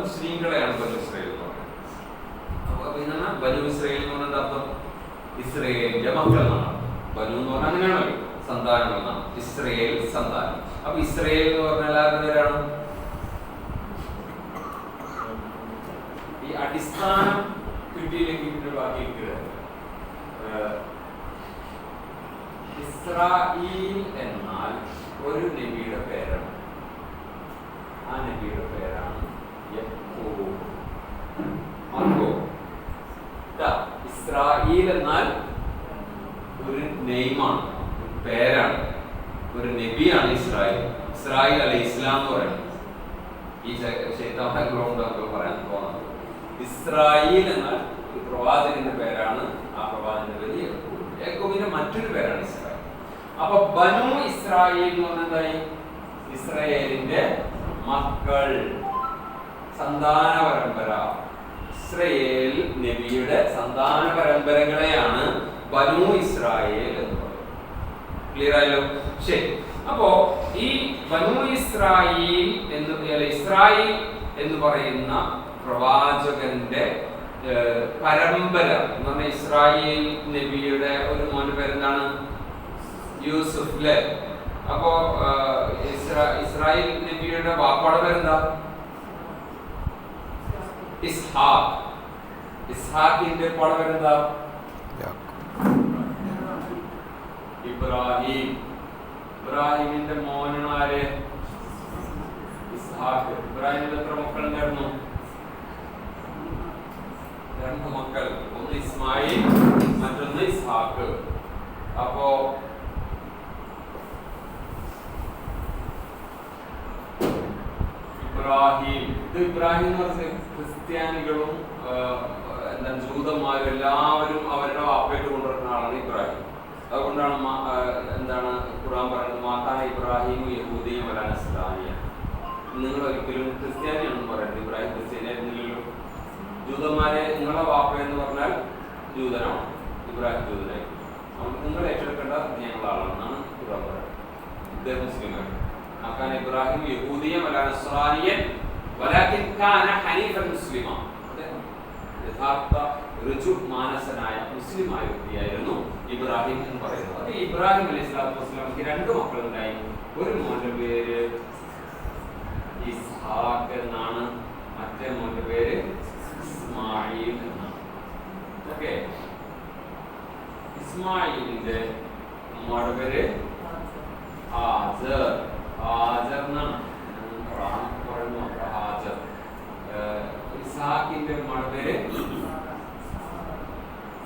മുസ്ലിങ്ങളെയാണ് ബനു Israel എന്ന് പറയുന്നത്. അപ്പൊ പിന്നെ ബനു ഇസ്രായേൽ എന്ന് പറഞ്ഞ അർത്ഥം ഇസ്രായേലിന്റെ മക്കൾ എന്നാണ്. ബനു എന്ന് പറഞ്ഞാൽ അങ്ങനെയാണല്ലോ, സന്താനം എന്നാണ്. ഇസ്രായേൽ സന്താനം. അപ്പൊ ഇസ്രായേൽ എന്ന് പറഞ്ഞാൽ ആരുടെ പേരാണ്? ഈ അടിസ്ഥാനം കിട്ടിയില്ലെങ്കിൽ പിന്നെ ബാക്കി ഇസ്രായേൽ എന്നാൽ ഒരു നബിയുടെ പേരാണ്. ആ നബിയുടെ പേരാണ് യാക്കൂബ്. ഇസ്രായേൽ എന്നാൽ ഒരു നെയ്മാണ്, പേരാണ്, ഒരു നബിയാണ് ഇസ്രായേൽ. ഇസ്രായേൽ അല്ലെ ഇസ്ലാം എന്ന് പറയുന്നത്. ഈ ശൈത്താനങ്ങളോട് നമുക്ക് പറയാൻ പോകുന്നത് ഇസ്രായേൽ എന്നാൽ ഒരു പ്രവാചകന്റെ പേരാണ്. ആ പ്രവാചകന്റെ പേര് യാക്കൂബ്. യാക്കൂബിന്റെ മറ്റൊരു പേരാണ് ഇസ്രായേൽ. അപ്പൊ ബനു ഇസ്രായേൽ എന്ന് പറഞ്ഞാൽ ഇസ്രായേലിന്റെ മക്കൾ, സന്താന പരമ്പര. ഇസ്രായേൽ നബിയുടെ സന്താന പരമ്പരകളെയാണ് ബനു ഇസ്രായേൽ എന്ന് പറയുന്നത്. ക്ലിയർ ആയല്ലോ? ശരി. അപ്പോ ഈ ബനു ഇസ്രായേൽ ഇസ്രായേൽ എന്ന് പറയുന്ന പ്രവാചകന്റെ പരമ്പര എന്ന് പറഞ്ഞാൽ ഇസ്രായേൽ നബിയുടെ ഒരു മോന്റെ പേരെന്താണ്? യൂസുഫ് അല്ലേ? അപ്പോ ഇസ്രായേൽ നബിയുടെ വാപ്പാടെ പേരെന്താ? ഇസ്ഹാഖ്. ഇസ്ഹാഖിന്റെ ഉപ്പാടെ പേരെന്താ? ഇബ്രാഹിം. ഇബ്രാഹിമിന്റെ മോനാണ് ആര്? ഇസ്ഹാഖ്. ഇബ്രാഹിമിന്റെ എത്ര മക്കളുണ്ടായിരുന്നു? 2 മക്കൾ. ഒന്ന് ഇസ്മായിൽ, മറ്റൊന്ന് ഇസ്ഹാഖ്. അപ്പോ ഇബ്രാഹിം, ഇത് ഇബ്രാഹിം എന്ന് പറഞ്ഞ ക്രിസ്ത്യാനികളും ജൂതന്മാരും എല്ലാവരും അവരുടെ വാപ്പയിട്ട് കൊണ്ടുവരുന്ന ആളാണ് ഇബ്രാഹിം. അതുകൊണ്ടാണ് എന്താണ് ഖുർആൻ പറയുന്നത്, മാതാന ഇബ്രാഹിം യഹൂദിയും വലാ നസ്രാനിയ. നിങ്ങൾ ഒരിക്കലും ക്രിസ്ത്യാനിയാണെന്ന് പറയുന്നത്. ഇബ്രാഹിം ക്രിസ്ത്യാനിയായിരുന്നില്ലല്ലോ. ജൂതന്മാരെ നിങ്ങളെ വാപ്പ എന്ന് പറഞ്ഞാൽ ജൂതനാണ്. ഇബ്രാഹിം ജൂതനായി. നമുക്ക് നിങ്ങൾ ഏറ്റെടുക്കേണ്ട ഞങ്ങളുടെ ആളാണെന്നാണ് ഖുർആൻ പറയുന്നത്. ഇദ്ദേഹം മുസ്ലിമാണ്. كان إبراهيم يهوديا ولا نصرانيا ولكن كان حنيفا مسلما. യഥാർത്ഥ ഋജു മാനസനായ മുസ്ലിമായ വ്യക്തിയായിരുന്നു ഇബ്രാഹിം എന്ന് പറയുന്നത്. അത് ഇബ്രാഹിം അലൈഹി സ്വലാത്തു വസ്സലാമിക്ക് 2 മക്കളുണ്ടായി. ഒരു മോന്റെ പേര് ഇസ്ഹാഖ് എന്നാണ്, മറ്റേ മോന്റെ പേര് ഇസ്മായിൽ എന്നാണ്. ഓക്കെ, ഇസ്മായിലിന്റെ ഉമ്മയുടെ പേര് ഹാജർ. ഇസ്ഹാഖിന്റെ ഉമ്മയുടെ പേര്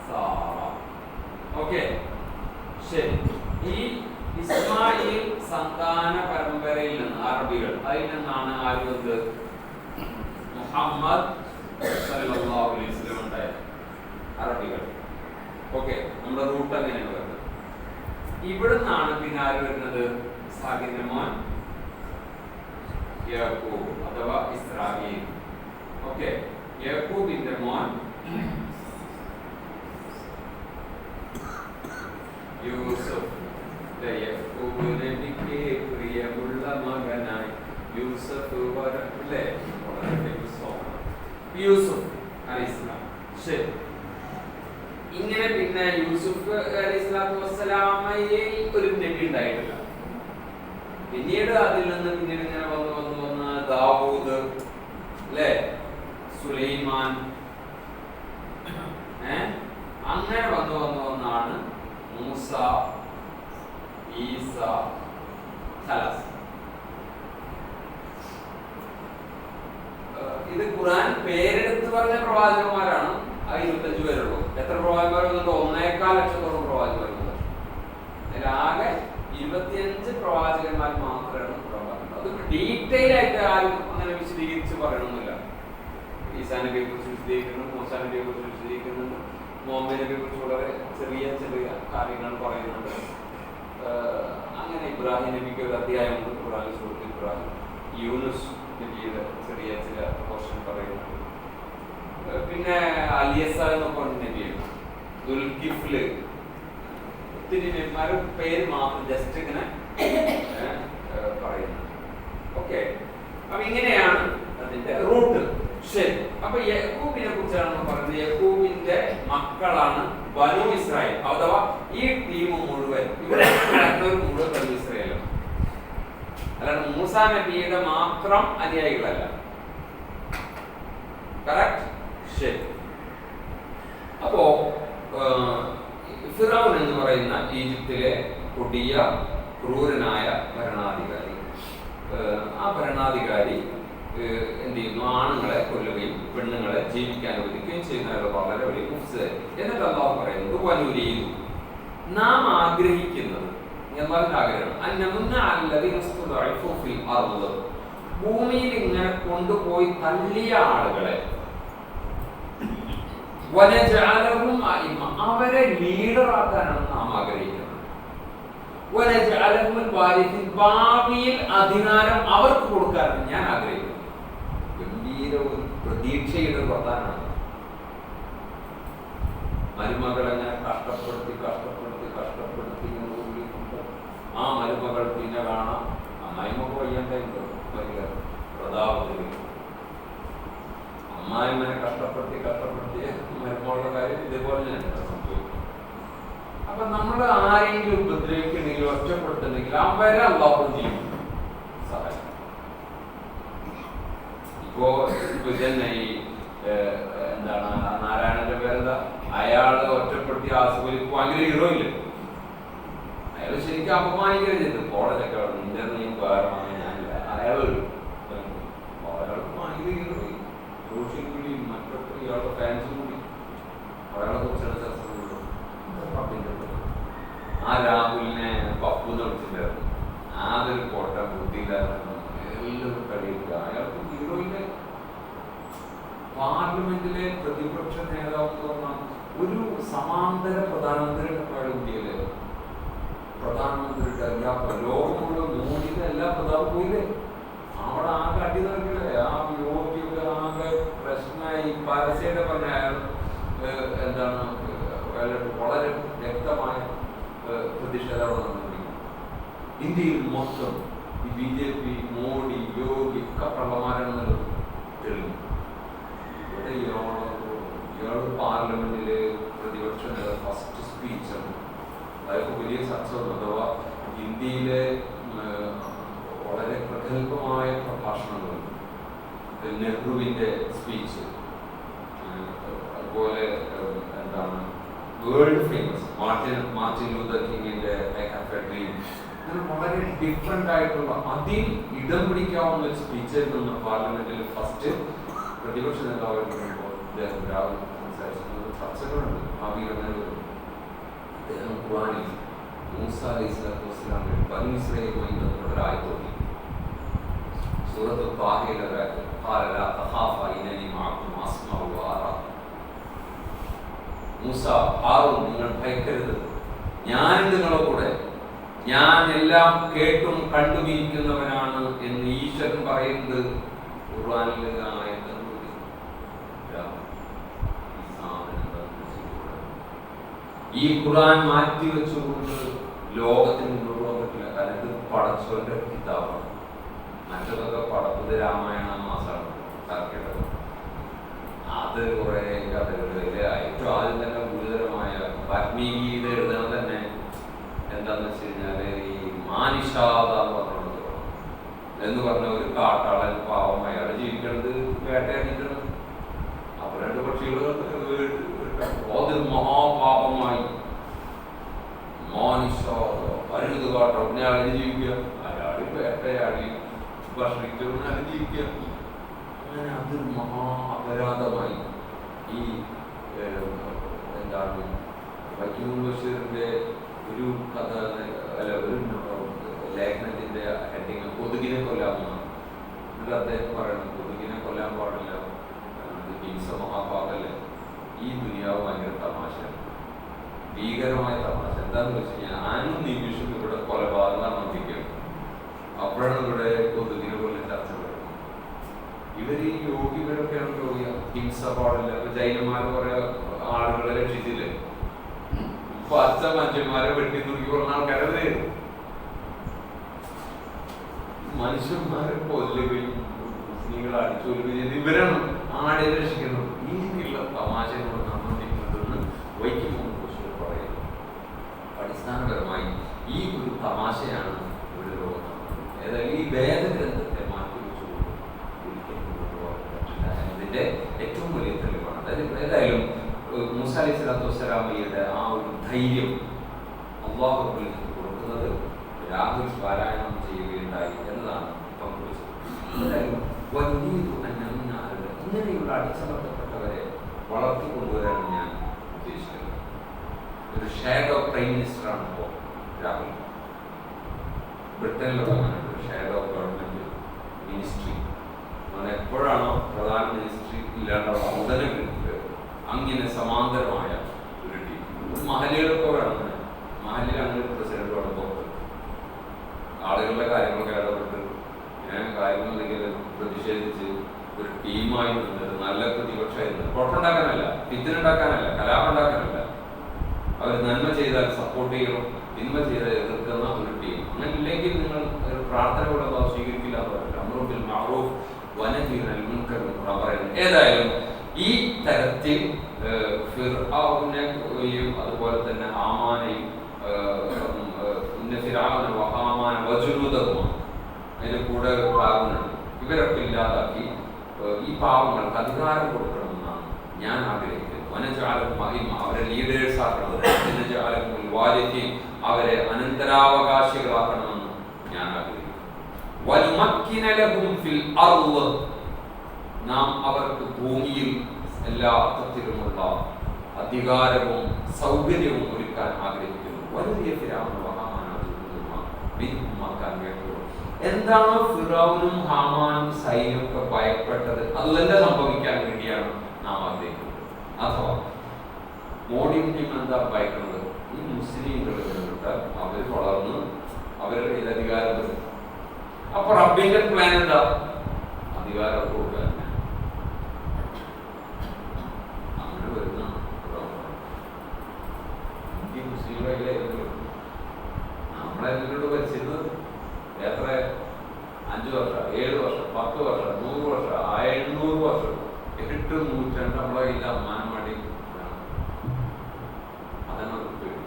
സാറ. ഓക്കെ, ശരി. ഈ ഇസ്മായിൽ സന്താന പരമ്പരയിൽ നിന്ന് അറബികൾ, അതിൽ നിന്നാണ് ആര് വന്നത്? മുഹമ്മദ് സല്ലല്ലാഹു അലൈഹി വസല്ലം ഉണ്ടായത്. അറബികൾ. ഓക്കെ, നമ്മുടെ റൂട്ട് അങ്ങനെയാണ് വരുന്നത്. ഇവിടുന്നാണ് പിന്നെ ആര് വരുന്നത്? ഇസ്ഹാഖിന്റെ മോൻ യാക്കൂബ് അഥവാ ഇസ്രായേൽ. ഓക്കെ, യാക്കൂബിന്റെ മോൻ യൂസുഫ്. യാക്കൂബ് നബിക്ക് പ്രിയമുള്ള മകനായി യൂസുഫ് വരല്ലേ? യൂസുഫ് അലൈഹിസ്സലാം. ശരി. ഇങ്ങനെ പിന്നെ യൂസുഫ് അലൈഹിസ്സലാത്തു വസ്സലാമയിൽ ഒരു നബി ഉണ്ടായിട്ടില്ല. പിന്നീട് അതിൽ നിന്ന് പിന്നീട് ഇങ്ങനെ വന്ന് ദാവൂദ് അല്ലേ, സുലൈമാൻ, അങ്ങനെ വന്നാണ് മൂസ, ഈസ, ഖലാസ്. ഇത് ഖുർആൻ പേരെടുത്ത് പറഞ്ഞ പ്രവാചകന്മാരാണ്. 25 പേരുള്ളൂ. എത്ര പ്രവാചകന്മാർ വന്നിട്ട്? 1.25 ലക്ഷത്തോളം പ്രവാചകന്മാർ. അതിലാകെ 25 പ്രവാചകന്മാർ മാത്രമാണ് ഖുർആൻ പറഞ്ഞത്. അത് ഡീറ്റെയിൽ ആയിട്ട് ആരും അങ്ങനെ വിശദീകരിച്ച് പറയണമെന്നില്ല. ഈസാ നബിയെ കുറിച്ച് വിശദീകരിക്കുന്നുണ്ട്, മൂസാ നബിയെ കുറിച്ച് വിശദീകരിക്കുന്നുണ്ട്, മുഹമ്മദ് നബിയെ കുറിച്ച് വളരെ ചെറിയ ചെറിയ കാര്യങ്ങൾ പറയുന്നുണ്ട്. അങ്ങനെ ഇബ്രാഹിം നബിക്ക് ഒരു അധ്യായമുണ്ട് ഖുർആനിൽ, സൂറത്തുൽ ഇബ്രാഹിം. യൂനുസ് നബിയുടെ ചെറിയ ചില പോർഷൻ പറയുന്നുണ്ട്. പിന്നെ അലിയസ എന്നൊക്കെ പറഞ്ഞ നബിയാണ്. ദുൽകിഫ്ല്, ഒത്തിരി നബിമാരുടെ പേര് മാത്രം ജസ്റ്റ് ഇങ്ങനെ പറയുന്നത്. ഓക്കെ, അപ്പൊ ഇങ്ങനെയാണ് അതിന്റെ റൂട്ട്. ശരി, അപ്പൊ യാക്കൂബിനെ കുറിച്ചാണ് പറയുന്നത്. യാക്കൂബിന്റെ മക്കളാണ് ബനൂ ഇസ്രായേൽ, അഥവാ ഈ ടീം മുഴുവൻ, ഇവിടെ മുഴുവൻ ബനൂ ഇസ്രായേലാണ്. അല്ലാണ്ട് മൂസാ നബിയുടെ മാത്രം അനുയായികളല്ല. കറക്റ്റ്? ശരി. അപ്പോ ഫിറൗൻ എന്ന് പറയുന്ന ഈജിപ്തിലെ കൊടിയ ക്രൂരനായ ഭരണാധികാരി, ആ ഭരണാധികാരി എന്ത് ചെയ്യുന്നു? ആണുങ്ങളെ കൊല്ലുകയും പെണ്ണുങ്ങളെ ജീവിക്കാൻ അനുവദിക്കുകയും ചെയ്യുന്ന വളരെ വലിയ മുഫ്സിദ്. എന്നിട്ട് അല്ലാഹു പറയുന്നത് വനുരീദു, നാം ആഗ്രഹിക്കുന്നത്, അല്ലാഹുവിന്റെ ആഗ്രഹം, ഭൂമിയിൽ ഇങ്ങനെ കൊണ്ടുപോയി തള്ളിയ ആളുകളെ അവരെ ലീഡറാക്കാനാണ് നാം ആഗ്രഹിക്കുന്നത്. ഭാവിയിൽ അധികാരം അവർക്ക് കൊടുക്കാനാണ് ഞാൻ ആഗ്രഹിക്കുന്നത്. ഗംഭീര ഒരു പ്രതീക്ഷയുടെ വർത്താനാണ്. മരുമകളെങ്ങനെ കഷ്ടപ്പെടുത്തി ആ മരുമകൾ പിന്നെ കാണാം അമ്മായിമ്മക്ക് വയ്യാണ്ടോ വലിയ പ്രതാപത്തിൽ അമ്മായിമ്മനെ കഷ്ടപ്പെടുത്തി മരുമകളുടെ കാര്യം ഇതേപോലെ തന്നെ സംഭവിക്കും. അപ്പൊ നമ്മൾ ആരെങ്കിലും ഉപദ്രവിക്കണമെങ്കിൽ ഒറ്റപ്പെടുത്തുന്നെങ്കിൽ അവരെ അല്ലാഹു ചെയ്യും സഹായം. ഇപ്പോ തന്നെ ഈ എന്താണ് നാരായണന്റെ പേരെന്താ, അയാള് ഒറ്റപ്പെടുത്തി ആസുപത്രി ഭയങ്കര ഹീറോ ഇല്ല, അയാൾ ശരിക്കും അപമാനിക്കുകയും ചെയ്തു. കോളേജൊക്കെ നിന്റെ നീ വേറെ ഞാനില്ല, അയാൾക്ക് ഭയങ്കര ഹീറോ. സോഷ്യൽ മീഡിയയും മറ്റൊക്കെ ഇയാളുടെ ഫാൻസും കൂടി അയാളെ കുറിച്ചാണ് ചർച്ച ചെയ്യുന്നത്. ആ രാഹുലിനെ പപ്പു എന്ന് വിളിച്ചിട്ടുണ്ടായിരുന്നു, ആതൊരു കോട്ട ബുദ്ധിയില്ലായിരുന്നു, എല്ലാവരും കഴിയില്ല. അയാൾക്ക് ഹീറോയിന്റെ പാർലമെന്റിലെ പ്രതിപക്ഷ നേതാവ് എന്ന് പറഞ്ഞാൽ ഒരു സമാന്തര പ്രധാനമന്ത്രിയുടെ ഇന്ത്യയിലെ പ്രധാനമന്ത്രിയുടെ എല്ലാ ലോകമുള്ള മോദിയുടെ എല്ലാ പ്രധാന പോയില്ലേ, അവിടെ ആകെ അടി നടക്കില്ലേ, ആ യോഗിയുടെ ആകെ പ്രശ്നമായി. പരസ്യയുടെ പറഞ്ഞ അയാൾ എന്താണ് വളരെ വ്യക്തമായ പ്രതിഷേധം നടന്നിരിക്കുന്നു. ഇന്ത്യയിൽ മൊത്തം ഈ BJP, മോഡി, യോഗി ഒക്കെ പ്രളമാരാണെന്നുള്ളത് തെളിഞ്ഞു. ഇവിടെ ഇയാൾ പാർലമെന്റില് പ്രതിപക്ഷ ഫസ്റ്റ് സ്പീച്ചാണ്. അതായത് വലിയ ചർച്ച വന്നു. അഥവാ ഇന്ത്യയിലെ വളരെ പ്രഗത്ഭമായ പ്രഭാഷണങ്ങൾ, നെഹ്റുവിന്റെ സ്പീച്ച്, അതുപോലെ എന്താണ് വേൾഡ് ഫേമസ് മാർട്ടിൻ ലൂതർ കിങ്ങിന്റെ ഐ ഹാവ് എ ഡ്രീം, അങ്ങനെ വളരെ ഡിഫറെന്റ് ആയിട്ടുള്ള അതിൽ ഇടം പിടിക്കാവുന്ന ഒരു സ്പീച്ചിൽ നിന്ന് പാർലമെന്റിൽ ഫസ്റ്റ് പ്രതിപക്ഷ നേതാവ് ചർച്ചകളുണ്ട്. ഭാവിയിൽ അങ്ങനെ വരും. അദ്ദേഹം ഖുർആനിൽ മൂസ അലൈഹിസ്സലാത്തു വസ്സലാമിന്റെ ബനൂ ഇസ്രായേലുമായി ബന്ധപ്പെട്ട ഒരു ആയത്ത് ഓതി. സൂറത്തുൽ ത്വാഹയിലെ ഒരു ആയത്ത്, ഖാല ലാ തഖാഫ ഇന്നനി മഅകും അസ്മഉ വ അറാ. മൂസ, ഹാറൂൻ, നിങ്ങൾ ഭയക്കരുത്, ഞാൻ നിങ്ങളുടെ കൂടെ, ഞാൻ എല്ലാം കേട്ടും കണ്ടുമിരിക്കുന്നവനാണ് എന്ന് ഈശ്വരൻ പറയുന്നത് ഖുർആനിലെ ആയത്ത്. ഈ ഖുർആൻ മാറ്റി വെച്ചുകൊണ്ട് ലോകത്തിന് മുന്നോട്ട് പോകാൻ പറ്റില്ല. കാരണം ഇത് പടച്ചവന്റെ കിതാബാണ്. മറ്റതൊക്കെ പടപ്പത് രാമായണ മാസമാണ് തർക്കേണ്ടത്. അത് കുറെ കഥകളിലെ ഏറ്റവും ആദ്യം തന്നെ ഗുരുതരമായ വാൽമീകിയുടെ എഴുതണം തന്നെ എന്താന്ന് വെച്ച് കഴിഞ്ഞാല് ഈ മാനിഷാദ എന്ന് പറഞ്ഞ ഒരു കാട്ടാളൻ പാവം, അയാൾ ജീവിക്കുന്നത് വേട്ടയാടിയിട്ടാണ്. അപ്പൊ രണ്ട് പക്ഷികൾ അതൊരു മഹാപാപമായി അരുത് കാട്ടോ അയാൾ ജീവിക്കുക, അയാൾ വേട്ടയാടി ഭക്ഷണിക്കുന്ന ജീവിക്കുക, അങ്ങനെ അതൊരു മഹാ അപരാധമായി. ഈ എന്താണ് വൈക്കം ബഷീറിന്റെ ഒരു കഥ അല്ല ഒരു ലേഖനത്തിന്റെ ഹെഡിങ് കൊതുകിനെ കൊല്ലാമെന്നാണ്. എന്നിട്ട് അദ്ദേഹം പറയണം കൊതുകിനെ കൊല്ലാൻ പാടില്ല, ഹിംസ മഹാപാപല്ലേ. ഈ ദുനിയാവ് ഭയങ്കര തമാശ, ഭീകരമായ തമാശ. എന്താന്ന് വെച്ച് കഴിഞ്ഞാൽ ആനും നിമിഷം ഇവിടെ കൊലപാതകം നടത്തിക്കുകയാണ്. അപ്പോഴാണ് ഇവിടെ കൊതുകിനെ കൊല്ലം ചർച്ച വരുന്നത്. ഇവര് ഈ യോഗികളൊക്കെയാണ് യോഗിക, ഹിംസ പാടില്ല. ജൈനന്മാർ കുറെ ആളുകളെ രക്ഷിച്ചില്ലേ, പച്ച മനുഷ്യന്മാരെ വെട്ടി തുറക്കി പറഞ്ഞ ആൾക്കാരല്ലേ. മനുഷ്യന്മാരെ കൊല്ലുകയും മുസ്ലിങ്ങളെ ആടുകൾ അടിച്ചോൽക്കുക ചെയ്ത് ഇവരാണ് ആടിനെ രക്ഷിക്കുന്നത്. രീതിയിലുള്ള തമാശകൾ നടന്നുകൊണ്ടിരിക്കുന്നതെന്ന് വൈക്കം മുഹമ്മദ് പറയുന്നു. അടിസ്ഥാനപരമായി ഈ ഒരു തമാശയാണ് ഇവിടെ ലോകം നടക്കുന്നത്. ഏതായാലും ഈ വേദഗ്രന്ഥത്തെ മാറ്റിവെച്ചുകൊണ്ട് ഒരിക്കലും കൊണ്ടുപോകാൻ പറ്റില്ല എന്നതിൻ്റെ ഏറ്റവും വലിയ തെളിവാണ്. അതായത് ഏതായാലും മൂസ അലൈഹി സ്വലാത്തു വസ്സലാമയുടെ ആ ഒരു ധൈര്യം അല്ലാഹു കൊടുക്കുന്നത് രാഹുൽ പാരായണം ചെയ്യുകയുണ്ടായി എന്നതാണ് പങ്കുവച്ചത്. ഇങ്ങനെയുള്ള അടിച്ചമർത്തപ്പെട്ടവരെ വളർത്തിക്കൊണ്ടുവരാനാണ് ഞാൻ ഉദ്ദേശിക്കുന്നത്. ഒരു ഷാഡോ പ്രൈം മിനിസ്റ്ററാണ് ഇപ്പോൾ രാഹുൽ. ബ്രിട്ടനിലുള്ള ഷാഡോ ഗവൺമെന്റ് മിനിസ്ട്രി എപ്പോഴാണോ പ്രധാന മിനിസ്ട്രി ഇല്ലാണ്ടാവുക ഉടനെ അങ്ങനെ സമാന്തരമായ ഒരു ടീം. മഹലികളൊക്കെ വേണം. മഹലിൽ അങ്ങനെ ഒരു പ്രസിഡന്റ് വേണം. പുറത്ത് ആളുകളുടെ കാര്യങ്ങളൊക്കെ ഇടപെട്ട് കാര്യങ്ങൾ എന്തെങ്കിലും പ്രതിഷേധിച്ച് ഒരു ടീമായി നിന്നിട്ട് നല്ല പ്രതിപക്ഷമായിരുന്നു. കുഴപ്പമുണ്ടാക്കാനല്ല, പിത്തിനുണ്ടാക്കാനല്ല, കലാപുണ്ടാക്കാനല്ല. അവർ നന്മ ചെയ്താൽ സപ്പോർട്ട് ചെയ്യണം, തിന്മ ചെയ്താൽ എതിർക്കുന്ന ഒരു ടീം. അങ്ങനെ ഇല്ലെങ്കിൽ നിങ്ങൾ ഒരു പ്രാർത്ഥനകളൊന്നും സ്വീകരിക്കില്ല എന്ന് പറയില്ല. അമ്രുബിൽ മഅറൂഫ് വനഹ്യി അനിൽ മുൻകർ എന്ന് പറയുന്നത്. ഏതായാലും ഈ തരത്തിൽ ഫിർഔനെയും അതുപോലെ തന്നെ ഹാമാനെയും ഫിർഔന വഹാമാന വജുനൂദഹുമാണ് അതിന് കൂടെ പാവങ്ങളുണ്ട്. ഇവരൊക്കെ ഇല്ലാതാക്കി ഈ പാവങ്ങൾക്ക് അധികാരം കൊടുക്കണമെന്നാണ് ഞാൻ ആഗ്രഹിക്കുന്നത്. വനജഅലഹും അഇമ്മ, അവരെ ലീഡേഴ്സ് ആക്കണമെന്ന്. വനജഅലഹുൽ വാരിസീൻ, അവരെ അനന്തരാവകാശികളാക്കണമെന്ന് ഞാൻ ആഗ്രഹിക്കുന്നു. വനുമക്കിന ലഹും ഫിൽ അർള്, നാം അവർക്ക് ഭൂമിയിൽ എല്ലാ അർത്ഥത്തിലുമുള്ള അധികാരവും സൗകര്യവും ഒരുക്കാൻ ആഗ്രഹിക്കുന്നു. വലിയ ഫിർഔന വഹാമാന എന്താണോ ഫിറൗനും ഹാമാനും സൈന്യമൊക്കെ ഭയപ്പെട്ടത് അത് തന്നെ സംഭവിക്കാൻ വേണ്ടിയാണ് നാം ആഗ്രഹിക്കുന്നത്. അഥവാ മോഡിയും എന്താ ഭയക്കുന്നത്? ഈ മുസ്ലിങ്ങൾ അവർ വളർന്ന് അവരുടെ കയ്യിൽ അധികാരം വരും. അപ്പൊ റബ്ബിന്റെ പ്ലാൻ എന്താ? അധികാരം കൊടുക്കാൻ. അങ്ങനെ വരുന്ന ഈ മുസ്ലിങ്ങളെ നമ്മളെല്ലാവരോട് ഭരിച്ചിരുന്നത് എത്ര? 5 വർഷം, 7 വർഷം, 10 വർഷം, 100 വർഷം, 500 വർഷം, 8 നൂറ്റാണ്ട് നമ്മളെ കയ്യിൽ അമ്മാനം വേണ്ടി അതാണ് പേടി.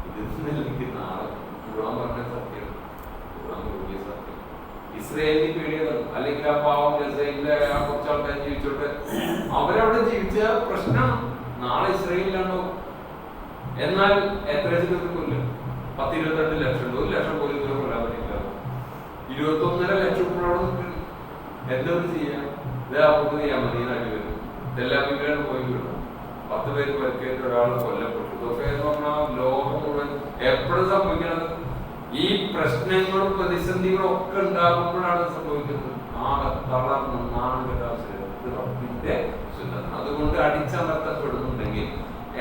ഇതിൽ നാളെ ഖുർആൻ പറഞ്ഞ സത്യം, ഖുർആൻ കൂടിയ സത്യം. ഇസ്രായേലിന് പേടിയതാണ്. അല്ലെങ്കിൽ ആ പാവം ഇസ്രായേലിലെ ആ കുറച്ച് ആൾക്കാർ ജീവിച്ചോട്ടെ, അവരവിടെ ജീവിച്ച പ്രശ്നം നാളെ ഇസ്രായേലിലാണോ? എന്നാൽ എത്ര വെച്ചിട്ട് കൊല്ലും? 10-22 ലക്ഷം, 1 ലക്ഷം പോലും ഇതുവരെ കൊല്ലാൻ പറ്റില്ല. 21.5 ലക്ഷം ഉള്ളവിടെ എന്തൊരു ചെയ്യാം? ഇതാവുന്നത് ചെയ്യാൻ മതി. നാട്ടിൽ വരും ഇതെല്ലാം വീട്ടിലാണ് പോയി വിടും. 10 പേര് പരിക്കേറ്റ് ഒരാൾ കൊല്ലപ്പെട്ടു. ഇതൊക്കെ എന്ന് പറഞ്ഞാൽ ലോകം മുഴുവൻ എപ്പോഴും സംഭവിക്കുന്നത്. ഈ പ്രശ്നങ്ങളും പ്രതിസന്ധികളും ഒക്കെ ഉണ്ടാകുമ്പോഴാണ് സംഭവിക്കുന്നത്. റബ്ബിന്റെ സുന്നത്ത്. അതുകൊണ്ട് അടിച്ചമർത്തപ്പെടുന്നുണ്ടെങ്കിൽ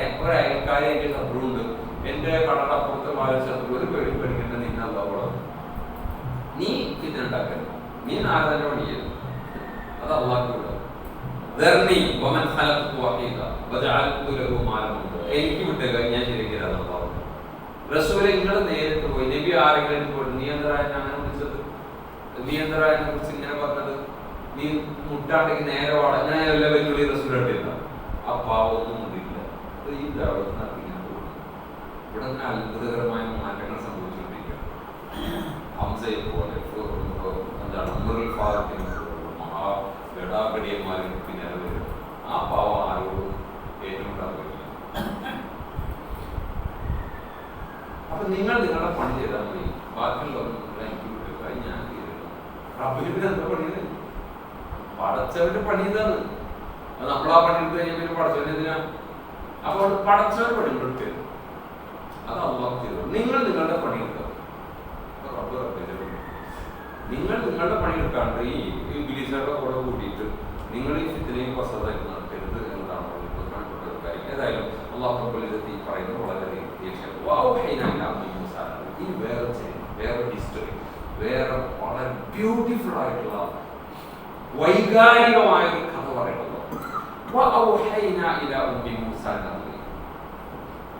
എത്ര അയൽക്കാരായിട്ട് ശത്രുണ്ട്, എന്റെ കടലപ്പുറത്ത് വാഴ ശത്രു, ഒരു പേടി പേടിക്കേണ്ട നിന്നല്ലോളം നീ ഇതിനുണ്ടാക്കരുത്, നീ നാരദന്റെ പണി ചെയ്തു. അത് അള്ളാഹു എനിക്ക് വിട്ടേക്ക, ഞാൻ ശരിക്കും റസൂലെ നിങ്ങൾ നേരിട്ട് പോയി നബി ആരെങ്കിലും പോയി നീ എന്തരായനെ അങ്ങനെ വിളിച്ചത്, നീ എന്തരായനെ കുറിച്ച് ഇങ്ങനെ പറഞ്ഞത്, നീ മുട്ടാണ്ടെങ്കിൽ നേരെ വാട, അങ്ങനെ എല്ലാ വെല്ലുവിളി റസൂലായിട്ടില്ല. ആ പാവൊന്നും മുണ്ടില്ല. ഈ ദഅവത്ത് നടത്തിങ്ങനെ പോകുന്നു. ഇവിടെ തന്നെ അത്ഭുതകരമായ മാറ്റങ്ങൾ സംഭവിച്ചുകൊണ്ടിരിക്കുക. ഹംസയെ പോലെ എന്താണ് ഉമറുൽ ഫാറൂഖിനെ മഹാ ഗടാഗടിയന്മാരും പിന്നാലെ വരും. ആ പാവം ആരോടും ഏറ്റുമുട്ടാൻ പറ്റില്ല. അപ്പൊ നിങ്ങൾ നിങ്ങളുടെ പണി ചെയ്താൽ മതി, ബാക്കിയുള്ളവരും എനിക്ക് വിട്ടു ഞാൻ ചെയ്തിരുന്നു. റബ്ബിന് എന്താ പണിയത്? പടച്ചവന്റെ പണി ഇതാണ്. അത് നമ്മളാ പണി എടുത്ത് കഴിഞ്ഞാൽ പിന്നെ പടച്ചവന് എന്തിനാ? അപ്പോൾ പടച്ചവൻ പണി എടുക്കുക, അത് അള്ളാഹു ചെയ്തു. നിങ്ങൾ നിങ്ങളുടെ പണി എടുക്കുക, റബ്ബ് റബ്ബിന്റെ പണി. നിങ്ങൾ നിങ്ങളുടെ പണി എടുക്കാണ്ട് ഈ ബിലീസുകളുടെ കൂടെ കൂട്ടിയിട്ട് നിങ്ങൾ ഈ ഫിത്തിനെയും വസ്തുതയും നടത്തരുത് എന്നതാണ് പ്രധാനപ്പെട്ട ഒരു കാര്യം. ഏതായാലും അള്ളാഹു റബ്ബുൽ ഇസ്സത്ത് ഈ പറയുന്നത് വളരെയധികം ഈ വേറെ ഹിസ്റ്ററി, വേറെ വളരെ ബ്യൂട്ടിഫുൾ ആയിട്ടുള്ള വൈകാരികമായ ഒരു കഥ പറയുന്നത്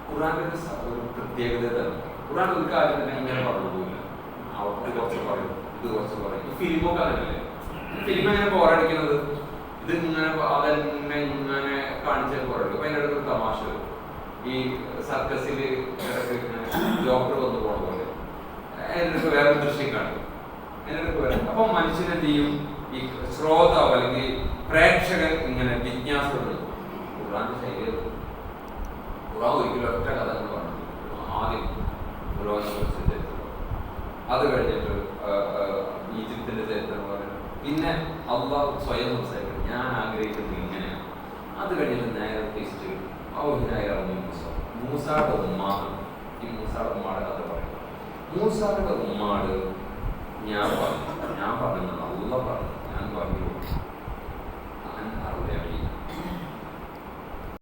ഖുർആന്റെ ഒരു പ്രത്യേകത തന്നെ. ഖുർആൻ ഒരു കാര്യം തന്നെ ഇങ്ങനെ പറഞ്ഞില്ല, അവിടെ കുറച്ച് പറയും, ഇത് കുറച്ച് പറയും. ഫിലിമൊക്കെ അങ്ങനല്ലേ, ഫിലിം എങ്ങനെ ബോറടിക്കുന്നത്? ഇത് ഇങ്ങനെ അതന്നെ ഇങ്ങനെ കാണിച്ചാൽ ബോറടിക്കും. അപ്പൊ അതിൻ്റെ അടുത്ത് തമാശ വരും. ഈ സർക്കസിൽ ഡോക്ടർ വന്നു പോണ പോലെ അതിൻ്റെ വേറെ ദൃശ്യം കാണിക്കും. അതിൻ്റെ വേറെ അപ്പൊ മനുഷ്യനെന്ത് ചെയ്യും? ഈ ശ്രോതാവ് അല്ലെങ്കിൽ പ്രേക്ഷകൻ ഇങ്ങനെ ജിജ്ഞാസപ്പെടുന്നു. ഖുർആന്റെ ശൈലി ഖുർആൻ ഒരിക്കലും ഒറ്റ കഥകൾ പറഞ്ഞു. ആദ്യം പുരോഗമനെ കുറിച്ച് ചരിത്രം, അത് കഴിഞ്ഞിട്ട് ഈജിപ്തിന്റെ ചരിത്രം പറഞ്ഞു, പിന്നെ അള്ളാഹു സ്വയം സംസാരിക്കണം, ഞാൻ ആഗ്രഹിക്കുന്നത് ഇങ്ങനെയാണ്. അത് കഴിഞ്ഞിട്ട് നേരെ ടെസ്റ്റ് മൂസായുടെ ഉമ്മാട്, ഈ മൂസായുടെ ഉമ്മാടെ കഥ പറയും. മൂസായുടെ ഉമ്മാട് ഞാൻ പറഞ്ഞു അള്ള പറഞ്ഞു, ഞാൻ പറഞ്ഞു